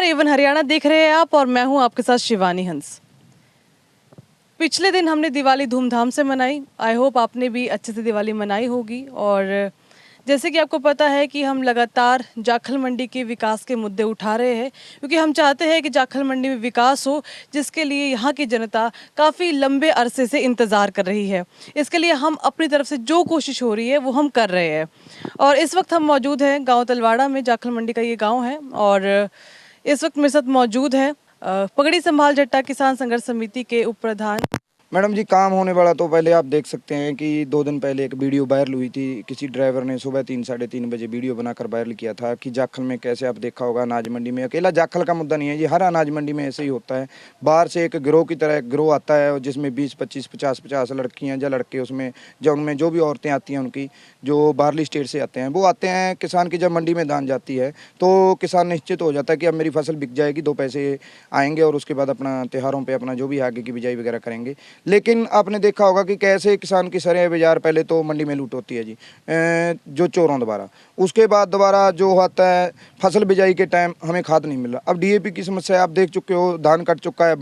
नमस्कार, एवन हरियाणा देख रहे हैं आप और मैं हूं आपके साथ शिवानी हंस। पिछले दिन हमने दिवाली धूमधाम से मनाई। आई होप आपने भी अच्छे से दिवाली मनाई होगी। और जैसे कि आपको पता है कि हम लगातार जाखल मंडी के विकास के मुद्दे उठा रहे हैं, क्योंकि हम चाहते हैं कि जाखल मंडी में विकास हो, जिसके लिए यहाँ की जनता काफ़ी लंबे अरसे से इंतज़ार कर रही है। इसके लिए हम अपनी तरफ से जो कोशिश हो रही है वो हम कर रहे हैं। और इस वक्त हम मौजूद हैं गांव तलवाड़ा में। जाखल मंडी का ये गांव है और इस वक्त मेरे साथ मौजूद है पगड़ी संभाल जट्टा किसान संघर्ष समिति के उप प्रधान। मैडम जी, काम होने वाला तो पहले आप देख सकते हैं कि 2 दिन पहले एक वीडियो वायरल हुई थी। किसी ड्राइवर ने सुबह 3 साढ़े 3 बजे वीडियो बनाकर वायरल किया था कि जाखल में कैसे, आप देखा होगा, अनाज मंडी में अकेला जाखल का मुद्दा नहीं है, ये हर अनाज मंडी में ऐसे ही होता है। बाहर से एक गिरोह की तरह एक गिरोह आता है जिसमें 20-25, 50-50 लड़कियाँ या लड़के, उसमें जो उनमें जो भी औरतें आती हैं उनकी, जो बाहरली स्टेट से आते हैं, वो आते हैं। किसान की जब मंडी में दान जाती है तो किसान निश्चित हो जाता है कि अब मेरी फसल बिक जाएगी, 2 पैसे आएंगे और उसके बाद अपना त्योहारों पर अपना जो भी आगे की बिजाई वगैरह करेंगे। लेकिन आपने देखा होगा कि कैसे किसान की सरें बाजार पहले तो मंडी में लूट होती है जी, जो चोरों द्वारा। उसके बाद दोबारा जो होता है फसल बिजाई के टाइम हमें खाद नहीं मिल रहा। अब डीएपी की समस्या आप देख चुके हो, धान कट चुका है,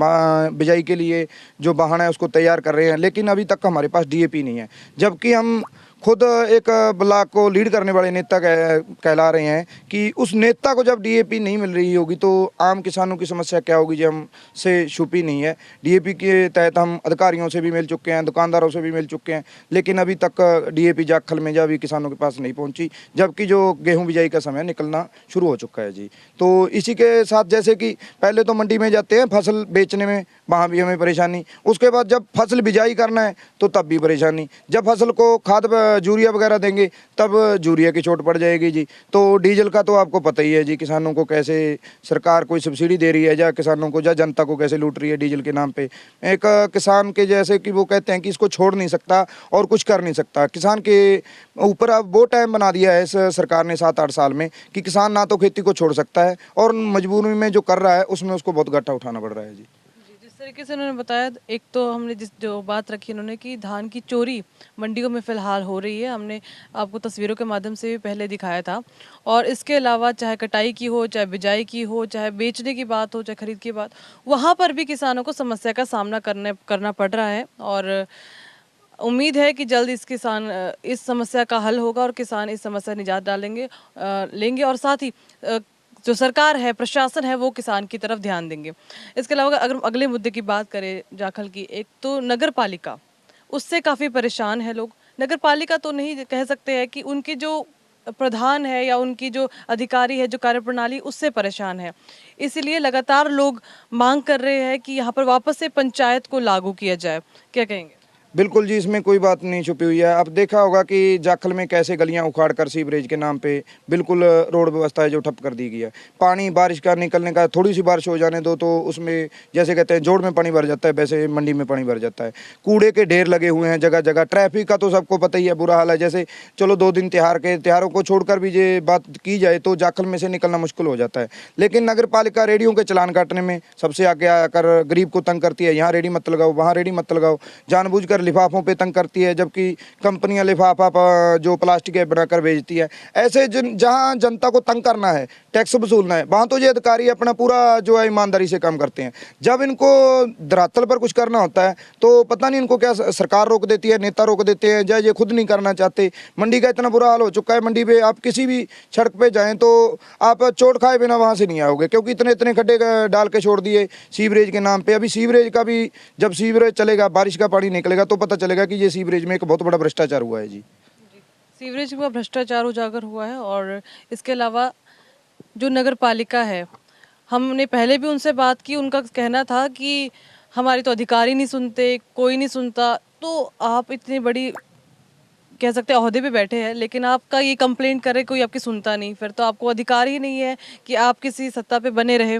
बिजाई के लिए जो वाहन है उसको तैयार कर रहे हैं, लेकिन अभी तक हमारे पास डीएपी नहीं है। जबकि हम खुद एक ब्लॉक को लीड करने वाले नेता कहला रहे हैं कि उस नेता को जब डीएपी नहीं मिल रही होगी तो आम किसानों की समस्या क्या होगी, जो हमसे छुपी नहीं है। डीएपी के तहत हम अधिकारियों से भी मिल चुके हैं, दुकानदारों से भी मिल चुके हैं, लेकिन अभी तक डीएपी जाखल में जब किसानों के पास नहीं पहुंची, जबकि जो गेहूं बिजाई का समय निकलना शुरू हो चुका है जी। तो इसी के साथ जैसे कि पहले तो मंडी में जाते हैं फसल बेचने में, वहाँ भी हमें परेशानी। उसके बाद जब फसल बिजाई करना है तो तब भी परेशानी। जब फसल को खाद यूरिया वगैरह देंगे तब यूरिया की छूट पड़ जाएगी जी। तो डीजल का तो आपको पता ही है जी, किसानों को कैसे सरकार कोई सब्सिडी दे रही है, या किसानों को या जनता को कैसे लूट रही है डीजल के नाम पे। एक किसान के जैसे कि वो कहते हैं कि इसको छोड़ नहीं सकता और कुछ कर नहीं सकता। किसान के ऊपर अब वो टाइम बना दिया है इस सरकार ने 7-8 साल में कि किसान ना तो खेती को छोड़ सकता है और मजबूरी में जो कर रहा है उसमें उसको बहुत घाटा उठाना पड़ रहा है जी। जिस तरीके से उन्होंने बताया, एक तो हमने जो बात रखी उन्होंने कि धान की चोरी मंडियों में फिलहाल हो रही है, हमने आपको तस्वीरों के माध्यम से भी पहले दिखाया था। और इसके अलावा चाहे कटाई की हो, चाहे बिजाई की हो, चाहे बेचने की बात हो, चाहे खरीद की बात, वहाँ पर भी किसानों को समस्या का सामना करना पड़ रहा है। और उम्मीद है कि जल्द इस समस्या का हल होगा और किसान इस समस्या निजात लेंगे और साथ ही जो सरकार है, प्रशासन है, वो किसान की तरफ ध्यान देंगे। इसके अलावा अगर अगले मुद्दे की बात करें जाखल की, एक तो नगर पालिका, उससे काफ़ी परेशान है लोग। नगर पालिका तो नहीं कह सकते हैं कि उनके जो प्रधान है या उनकी जो अधिकारी है, जो कार्यप्रणाली, उससे परेशान है। इसीलिए लगातार लोग मांग कर रहे हैं कि यहाँ पर वापस से पंचायत को लागू किया जाए। क्या कहेंगे? बिल्कुल जी, इसमें कोई बात नहीं छुपी हुई है। अब देखा होगा कि जाखल में कैसे गलियां उखाड़ कर सीवरेज के नाम पे बिल्कुल रोड व्यवस्था है जो ठप कर दी गई है। पानी बारिश का निकलने का, थोड़ी सी बारिश हो जाने दो तो उसमें जैसे कहते हैं जोड़ में पानी भर जाता है, वैसे मंडी में पानी भर जाता है। कूड़े के ढेर लगे हुए हैं जगह जगह। ट्रैफिक का तो सबको पता ही है, बुरा हाल है। जैसे चलो 2 दिन त्योहारों को छोड़कर भी ये बात की जाए तो जाखल में से निकलना मुश्किल हो जाता है। लेकिन नगर पालिका रेडियो के चलान काटने में सबसे आगे आकर गरीब को तंग करती है। यहाँ रेडी मत लगाओ, वहाँ रेडी मत लगाओ, जानबूझकर लिफाफों पे तंग करती है, जबकि कंपनियां लिफाफा जो प्लास्टिक है बनाकर भेजती है। ऐसे जहां जनता को तंग करना है, टैक्स वसूलना है, वहां तो ये अधिकारी अपना पूरा जो है ईमानदारी से काम करते हैं। जब इनको धरातल पर कुछ करना होता है तो पता नहीं इनको क्या सरकार रोक देती है, नेता रोक देते हैं, या ये खुद नहीं करना चाहते। मंडी का इतना बुरा हाल हो चुका है, मंडी पे आप किसी भी सड़क पे जाएं तो आप चोट खाए बिना वहां से नहीं आओगे, क्योंकि इतने इतने खड्डे डाल के छोड़ दिए सीवरेज के नाम पे। अभी सीवरेज का भी, जब सीवरेज चलेगा, बारिश का पानी निकलेगा तो पता चलेगा कि ये सीवरेज में एक बहुत बड़ा भ्रष्टाचार हुआ है जी। सीवरेज का भ्रष्टाचार उजागर हुआ है। और इसके अलावा जो नगर पालिका है, हमने पहले भी उनसे बात की, उनका कहना था कि हमारे तो अधिकारी नहीं सुनते, कोई नहीं सुनता। तो आप इतनी बड़ी, कह सकते हैं, ओहदे पे बैठे हैं, लेकिन आपका ये कंप्लेंट करे कोई आपकी सुनता नहीं, फिर तो आपको अधिकार ही नहीं है कि आप किसी सत्ता पे बने रहे।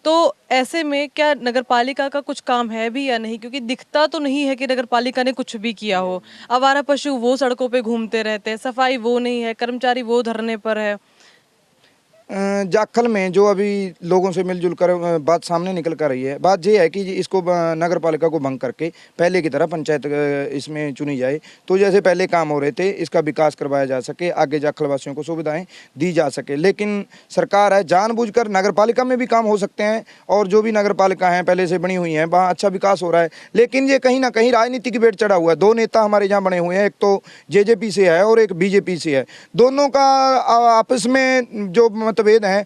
तो ऐसे में क्या नगर पालिका का कुछ काम है भी या नहीं? क्योंकि दिखता तो नहीं है कि नगर पालिका ने कुछ भी किया हो। आवारा पशु वो सड़कों पे घूमते रहते हैं, सफाई वो नहीं है, कर्मचारी वो धरने पर है। जाखल में जो अभी लोगों से मिलजुल कर बात सामने निकल कर रही है, बात ये है कि इसको नगर पालिका को भंग करके पहले की तरह पंचायत इसमें चुनी जाए, तो जैसे पहले काम हो रहे थे इसका विकास करवाया जा सके, आगे जाखल वासियों को सुविधाएं दी जा सके। लेकिन सरकार है जानबूझकर, नगर पालिका में भी काम हो सकते हैं और जो भी नगर पालिका हैं पहले से बनी हुई हैं वहाँ अच्छा विकास हो रहा है, लेकिन ये कहीं ना कहीं राजनीति की भेंट चढ़ा हुआ है। दो नेता हमारे यहाँ बने हुए हैं, एक तो जेजेपी से है और एक बीजेपी से है। दोनों का आपस में जो मतभेद हैं,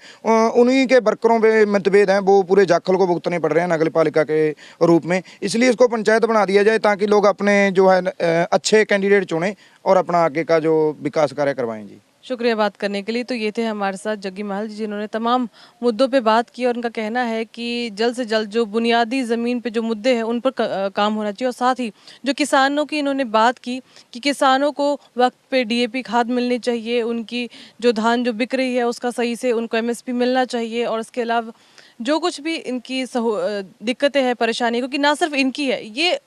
उन्हीं के वर्करों पे मतभेद हैं, वो पूरे जाखल को भुगतने पड़ रहे हैं नगर पालिका के रूप में। इसलिए इसको पंचायत बना दिया जाए ताकि लोग अपने जो है अच्छे कैंडिडेट चुनें और अपना आगे का जो विकास कार्य करवाएं जी। शुक्रिया बात करने के लिए। तो ये थे हमारे साथ जग्गी महल जी, जिन्होंने तमाम मुद्दों पे बात की और उनका कहना है कि जल्द से जल्द जो बुनियादी ज़मीन पे जो मुद्दे हैं उन पर काम होना चाहिए। और साथ ही जो किसानों की इन्होंने बात की कि किसानों को वक्त पे डीएपी खाद मिलनी चाहिए, उनकी जो धान जो बिक रही है उसका सही से उनको एमएसपी मिलना चाहिए, और इसके अलावा जो कुछ भी इनकी दिक्कतें हैं, परेशानी, क्योंकि ना सिर्फ इनकी है, ये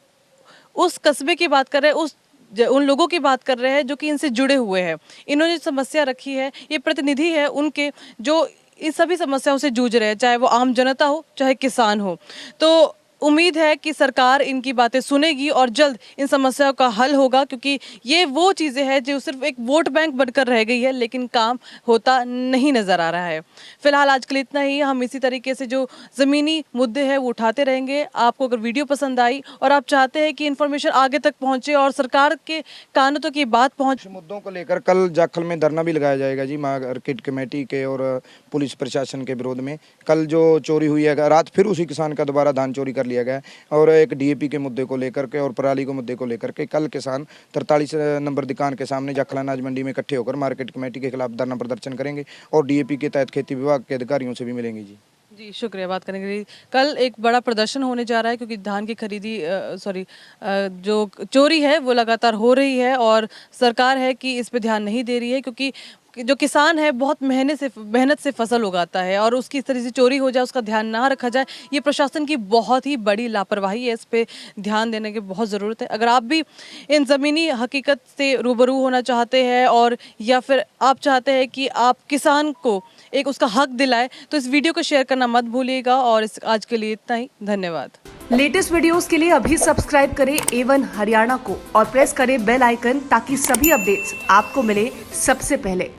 उस कस्बे की बात कर रहे हैं, उन लोगों की बात कर रहे हैं जो कि इनसे जुड़े हुए हैं। इन्होंने समस्या रखी है, ये प्रतिनिधि है उनके जो इस सभी समस्याओं से जूझ रहे हैं, चाहे वो आम जनता हो चाहे किसान हो। तो उम्मीद है कि सरकार इनकी बातें सुनेगी और जल्द इन समस्याओं का हल होगा, क्योंकि ये वो चीज़ें हैं जो सिर्फ एक वोट बैंक बनकर रह गई है, लेकिन काम होता नहीं नज़र आ रहा है। फिलहाल आज के लिए इतना ही। हम इसी तरीके से जो ज़मीनी मुद्दे हैं वो उठाते रहेंगे। आपको अगर वीडियो पसंद आई और आप चाहते हैं कि इन्फॉर्मेशन आगे तक पहुँचे और सरकार के कानों तक ये बात पहुँच, मुद्दों को लेकर कल जाखल में धरना भी लगाया जाएगा जी, मार्केट कमेटी के और पुलिस प्रशासन के विरोध में। कल जो चोरी हुई है, रात फिर उसी किसान का दोबारा धान चोरी कर लिया गया और एक डीएपी के मुद्दे को लेकर के और पराली के मुद्दे को लेकर के कल किसान 43 नंबर दुकान के सामने जाखल अनाज मंडी में इकट्ठे होकर मार्केट कमेटी के खिलाफ धरना प्रदर्शन करेंगे और डीएपी के तहत खेती विभाग के अधिकारियों से भी मिलेंगे जी। जी शुक्रिया बात करने के लिए। कल एक बड़ा प्रदर्शन होने जा रहा है, क्योंकि धान की खरीदी जो चोरी है वो लगातार हो रही है और सरकार है कि इस पे ध्यान नहीं दे रही है, क्योंकि जो किसान है बहुत मेहनत से फसल उगाता है और उसकी इस तरह से चोरी हो जाए, उसका ध्यान ना रखा जाए, ये प्रशासन की बहुत ही बड़ी लापरवाही है। इस पे ध्यान देने की बहुत ज़रूरत है। अगर आप भी इन ज़मीनी हकीकत से रूबरू होना चाहते हैं और या फिर आप चाहते हैं कि आप किसान को एक उसका हक दिलाए, तो इस वीडियो को शेयर करना मत भूलिएगा। और आज के लिए इतना ही, धन्यवाद। लेटेस्ट वीडियोस के लिए अभी सब्सक्राइब करें A1 हरियाणा को और प्रेस करें बेल आइकन ताकि सभी अपडेट्स आपको मिले सबसे पहले।